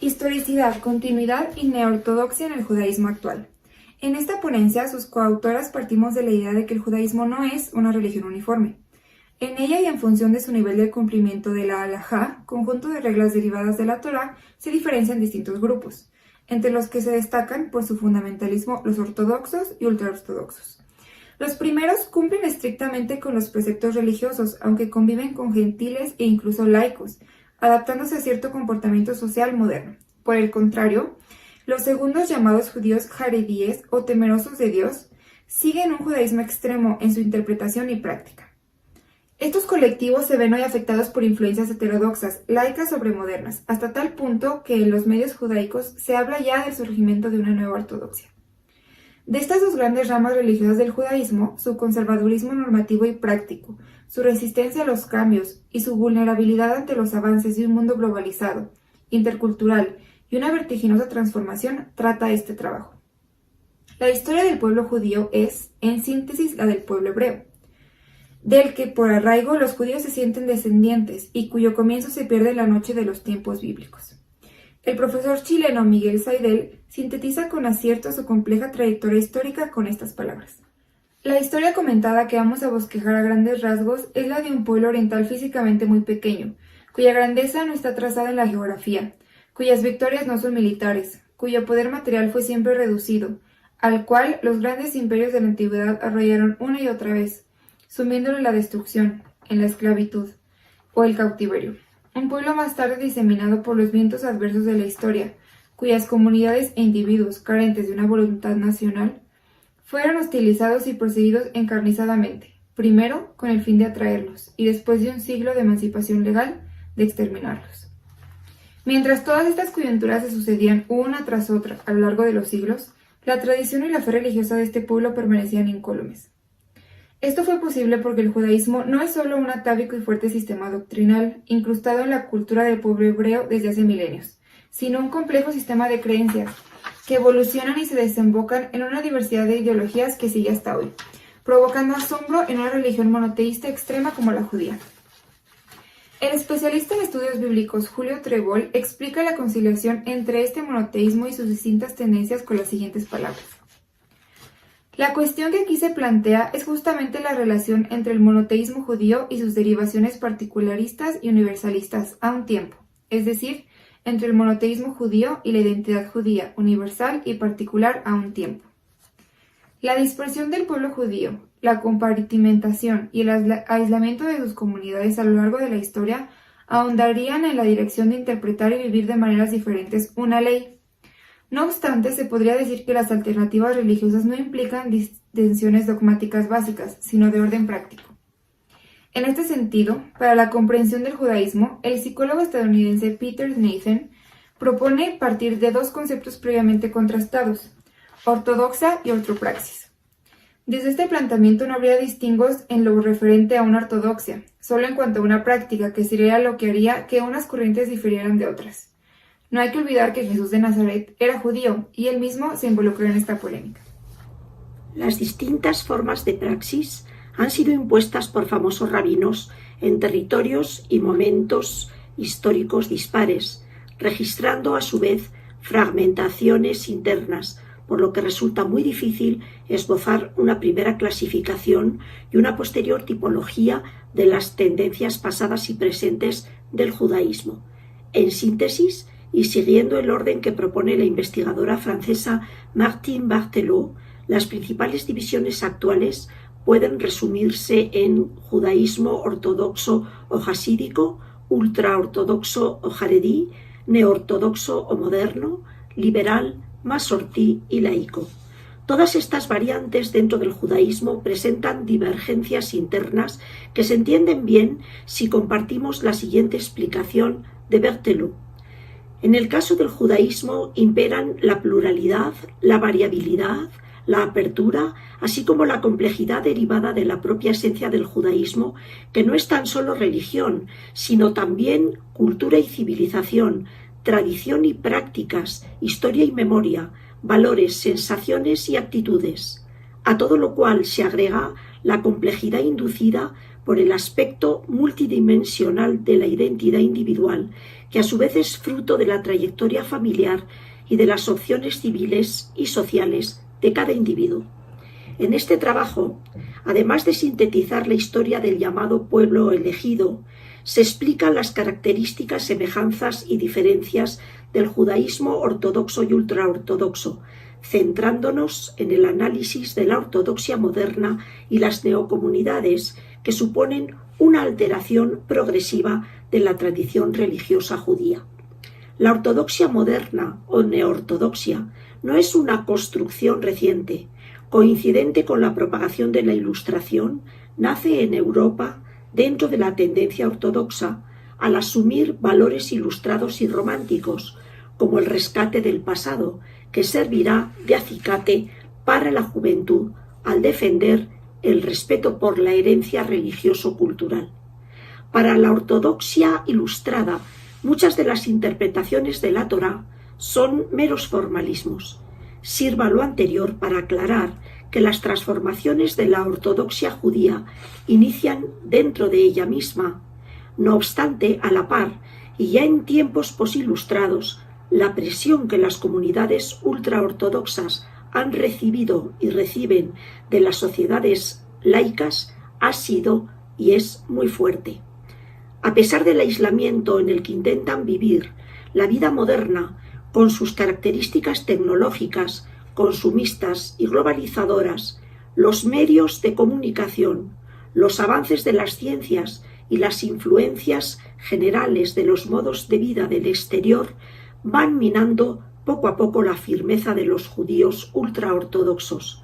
Historicidad, continuidad y neortodoxia en el judaísmo actual. En esta ponencia, sus coautoras partimos de la idea de que el judaísmo no es una religión uniforme. En ella y en función de su nivel de cumplimiento de la halajá, conjunto de reglas derivadas de la Torá, se diferencian distintos grupos, entre los que se destacan por su fundamentalismo los ortodoxos y ultraortodoxos. Los primeros cumplen estrictamente con los preceptos religiosos, aunque conviven con gentiles e incluso laicos, adaptándose a cierto comportamiento social moderno. Por el contrario, los segundos, llamados judíos jaredíes o temerosos de Dios, siguen un judaísmo extremo en su interpretación y práctica. Estos colectivos se ven hoy afectados por influencias heterodoxas, laicas sobre modernas, hasta tal punto que en los medios judaicos se habla ya del surgimiento de una nueva ortodoxia. De estas dos grandes ramas religiosas del judaísmo, su conservadurismo normativo y práctico, su resistencia a los cambios y su vulnerabilidad ante los avances de un mundo globalizado, intercultural y una vertiginosa transformación, trata este trabajo. La historia del pueblo judío es, en síntesis, la del pueblo hebreo, del que por arraigo los judíos se sienten descendientes y cuyo comienzo se pierde en la noche de los tiempos bíblicos. El profesor chileno Miguel Saidel sintetiza con acierto su compleja trayectoria histórica con estas palabras. La historia comentada que vamos a bosquejar a grandes rasgos es la de un pueblo oriental físicamente muy pequeño, cuya grandeza no está trazada en la geografía, cuyas victorias no son militares, cuyo poder material fue siempre reducido, al cual los grandes imperios de la antigüedad arrollaron una y otra vez, sumiéndolo en la destrucción, en la esclavitud o el cautiverio. Un pueblo más tarde diseminado por los vientos adversos de la historia, cuyas comunidades e individuos carentes de una voluntad nacional fueron hostilizados y perseguidos encarnizadamente, primero con el fin de atraerlos y después de un siglo de emancipación legal, de exterminarlos. Mientras todas estas coyunturas se sucedían una tras otra a lo largo de los siglos, la tradición y la fe religiosa de este pueblo permanecían incólumes. Esto fue posible porque el judaísmo no es solo un atávico y fuerte sistema doctrinal, incrustado en la cultura del pueblo hebreo desde hace milenios, sino un complejo sistema de creencias que evolucionan y se desembocan en una diversidad de ideologías que sigue hasta hoy, provocando asombro en una religión monoteísta extrema como la judía. El especialista en estudios bíblicos Julio Trebol explica la conciliación entre este monoteísmo y sus distintas tendencias con las siguientes palabras. La cuestión que aquí se plantea es justamente la relación entre el monoteísmo judío y sus derivaciones particularistas y universalistas a un tiempo, es decir, entre el monoteísmo judío y la identidad judía universal y particular a un tiempo. La dispersión del pueblo judío, la compartimentación y el aislamiento de sus comunidades a lo largo de la historia ahondarían en la dirección de interpretar y vivir de maneras diferentes una ley. No obstante, se podría decir que las alternativas religiosas no implican distensiones dogmáticas básicas, sino de orden práctico. En este sentido, para la comprensión del judaísmo, el psicólogo estadounidense Peter Nathan propone partir de dos conceptos previamente contrastados, ortodoxia y ortopraxis. Desde este planteamiento no habría distingos en lo referente a una ortodoxia, solo en cuanto a una práctica, que sería lo que haría que unas corrientes difirieran de otras. No hay que olvidar que Jesús de Nazaret era judío y él mismo se involucró en esta polémica. Las distintas formas de praxis han sido impuestas por famosos rabinos en territorios y momentos históricos dispares, registrando a su vez fragmentaciones internas, por lo que resulta muy difícil esbozar una primera clasificación y una posterior tipología de las tendencias pasadas y presentes del judaísmo. En síntesis, y siguiendo el orden que propone la investigadora francesa Martine Barthelot, las principales divisiones actuales pueden resumirse en judaísmo ortodoxo o jasídico, ultraortodoxo o jaredí, neortodoxo o moderno, liberal, masortí y laico. Todas estas variantes dentro del judaísmo presentan divergencias internas que se entienden bien si compartimos la siguiente explicación de Barthelot. En el caso del judaísmo imperan la pluralidad, la variabilidad, la apertura, así como la complejidad derivada de la propia esencia del judaísmo, que no es tan solo religión, sino también cultura y civilización, tradición y prácticas, historia y memoria, valores, sensaciones y actitudes. A todo lo cual se agrega la complejidad inducida por el aspecto multidimensional de la identidad individual, que a su vez es fruto de la trayectoria familiar y de las opciones civiles y sociales de cada individuo. En este trabajo, además de sintetizar la historia del llamado pueblo elegido, se explican las características, semejanzas y diferencias del judaísmo ortodoxo y ultraortodoxo, centrándonos en el análisis de la ortodoxia moderna y las neocomunidades, que suponen una alteración progresiva de la tradición religiosa judía. La ortodoxia moderna o neortodoxia no es una construcción reciente. Coincidente con la propagación de la Ilustración, nace en Europa dentro de la tendencia ortodoxa al asumir valores ilustrados y románticos, como el rescate del pasado, que servirá de acicate para la juventud al defender el respeto por la herencia religioso-cultural. Para la ortodoxia ilustrada, muchas de las interpretaciones de la Torá son meros formalismos. Sirva lo anterior para aclarar que las transformaciones de la ortodoxia judía inician dentro de ella misma. No obstante, a la par, y ya en tiempos posilustrados, la presión que las comunidades ultraortodoxas han recibido y reciben de las sociedades laicas ha sido y es muy fuerte. A pesar del aislamiento en el que intentan vivir, la vida moderna, con sus características tecnológicas, consumistas y globalizadoras, los medios de comunicación, los avances de las ciencias y las influencias generales de los modos de vida del exterior van minando poco a poco la firmeza de los judíos ultraortodoxos.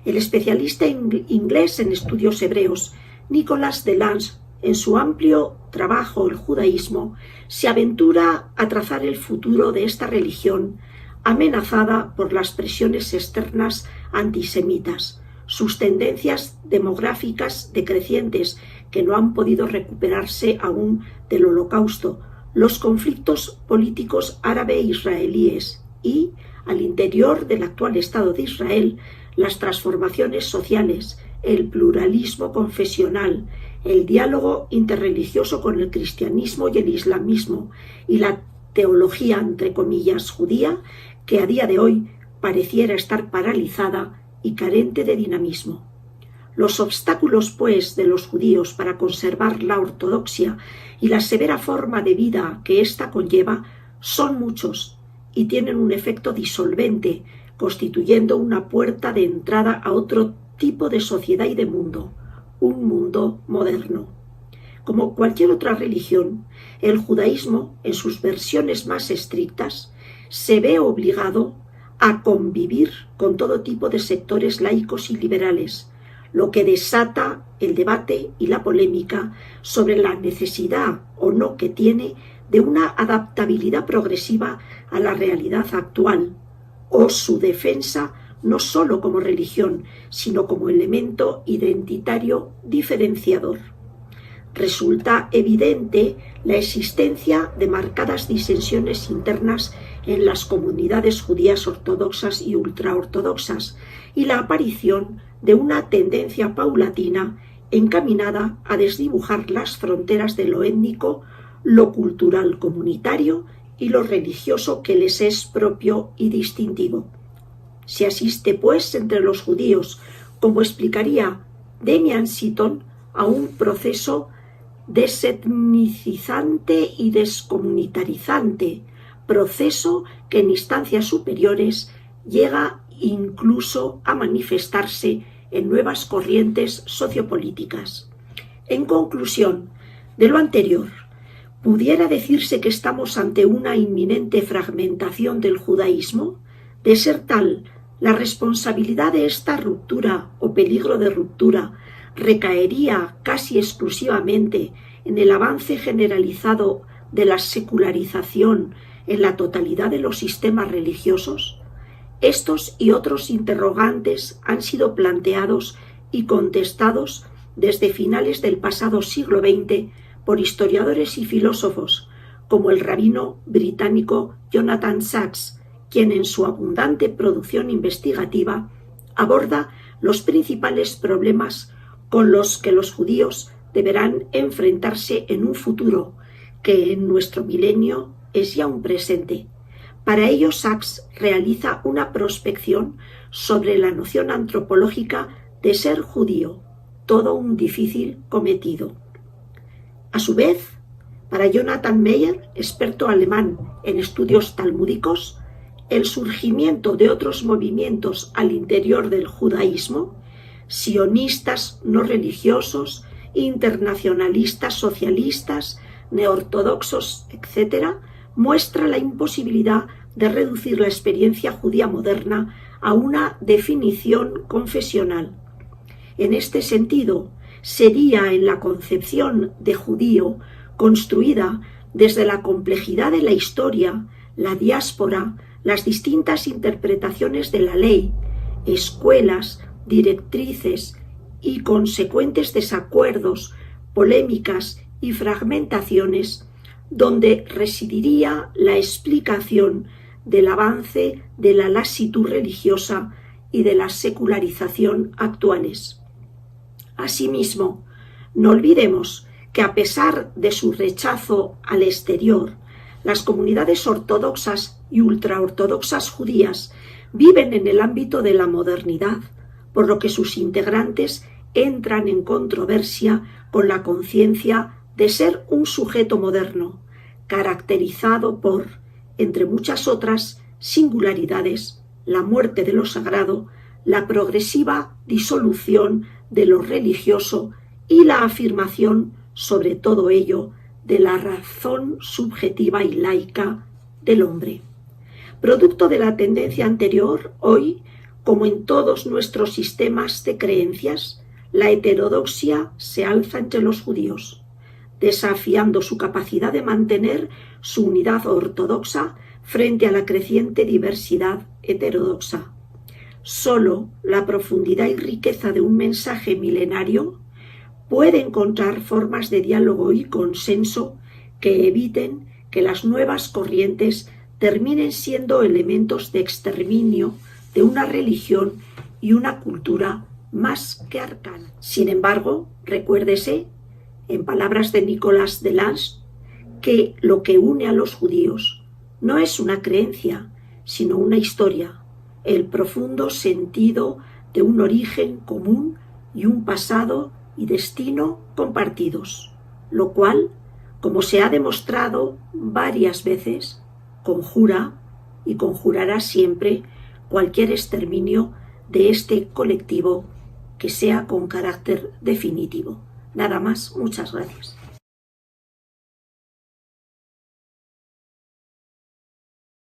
El especialista inglés en estudios hebreos, Nicolas Delange, en su amplio trabajo El judaísmo, se aventura a trazar el futuro de esta religión amenazada por las presiones externas antisemitas, sus tendencias demográficas decrecientes que no han podido recuperarse aún del Holocausto, los conflictos políticos árabe-israelíes y, al interior del actual Estado de Israel, las transformaciones sociales, el pluralismo confesional, el diálogo interreligioso con el cristianismo y el islamismo y la teología, entre comillas, judía, que a día de hoy pareciera estar paralizada y carente de dinamismo. Los obstáculos, pues, de los judíos para conservar la ortodoxia y la severa forma de vida que ésta conlleva son muchos y tienen un efecto disolvente, constituyendo una puerta de entrada a otro tipo de sociedad y de mundo, un mundo moderno. Como cualquier otra religión, el judaísmo, en sus versiones más estrictas, se ve obligado a convivir con todo tipo de sectores laicos y liberales, lo que desata el debate y la polémica sobre la necesidad o no que tiene de una adaptabilidad progresiva a la realidad actual, o su defensa no solo como religión, sino como elemento identitario diferenciador. Resulta evidente la existencia de marcadas disensiones internas en las comunidades judías ortodoxas y ultraortodoxas y la aparición de una tendencia paulatina encaminada a desdibujar las fronteras de lo étnico, lo cultural comunitario y lo religioso que les es propio y distintivo. Se asiste, pues, entre los judíos, como explicaría Demian Seaton, a un proceso desetnicizante y descomunitarizante, proceso que en instancias superiores llega incluso a manifestarse en nuevas corrientes sociopolíticas. En conclusión de lo anterior, ¿pudiera decirse que estamos ante una inminente fragmentación del judaísmo? De ser tal, la responsabilidad de esta ruptura o peligro de ruptura recaería casi exclusivamente en el avance generalizado de la secularización en la totalidad de los sistemas religiosos. Estos y otros interrogantes han sido planteados y contestados desde finales del pasado siglo XX por historiadores y filósofos, como el rabino británico Jonathan Sacks, quien en su abundante producción investigativa aborda los principales problemas con los que los judíos deberán enfrentarse en un futuro que en nuestro milenio es ya un presente. Para ello, Sachs realiza una prospección sobre la noción antropológica de ser judío, todo un difícil cometido. A su vez, para Jonathan Meyer, experto alemán en estudios talmúdicos, el surgimiento de otros movimientos al interior del judaísmo, sionistas no religiosos, internacionalistas socialistas, neortodoxos, etc., muestra la imposibilidad de reducir la experiencia judía moderna a una definición confesional. En este sentido, sería en la concepción de judío construida desde la complejidad de la historia, la diáspora, las distintas interpretaciones de la ley, escuelas, directrices y consecuentes desacuerdos, polémicas y fragmentaciones, donde residiría la explicación del avance de la lasitud religiosa y de la secularización actuales. Asimismo, no olvidemos que a pesar de su rechazo al exterior, las comunidades ortodoxas y ultraortodoxas judías viven en el ámbito de la modernidad, por lo que sus integrantes entran en controversia con la conciencia de ser un sujeto moderno, caracterizado por, entre muchas otras singularidades, la muerte de lo sagrado, la progresiva disolución de lo religioso y la afirmación sobre todo ello de la razón subjetiva y laica del hombre. Producto de la tendencia anterior, hoy, como en todos nuestros sistemas de creencias, la heterodoxia se alza entre los judíos, desafiando su capacidad de mantener su unidad ortodoxa frente a la creciente diversidad heterodoxa. Solo la profundidad y riqueza de un mensaje milenario puede encontrar formas de diálogo y consenso que eviten que las nuevas corrientes terminen siendo elementos de exterminio de una religión y una cultura más que arcana. Sin embargo, recuérdese, en palabras de Nicolas Delange, que lo que une a los judíos no es una creencia, sino una historia, el profundo sentido de un origen común y un pasado y destino compartidos, lo cual, como se ha demostrado varias veces, conjura y conjurará siempre cualquier exterminio de este colectivo que sea con carácter definitivo. Nada más, muchas gracias.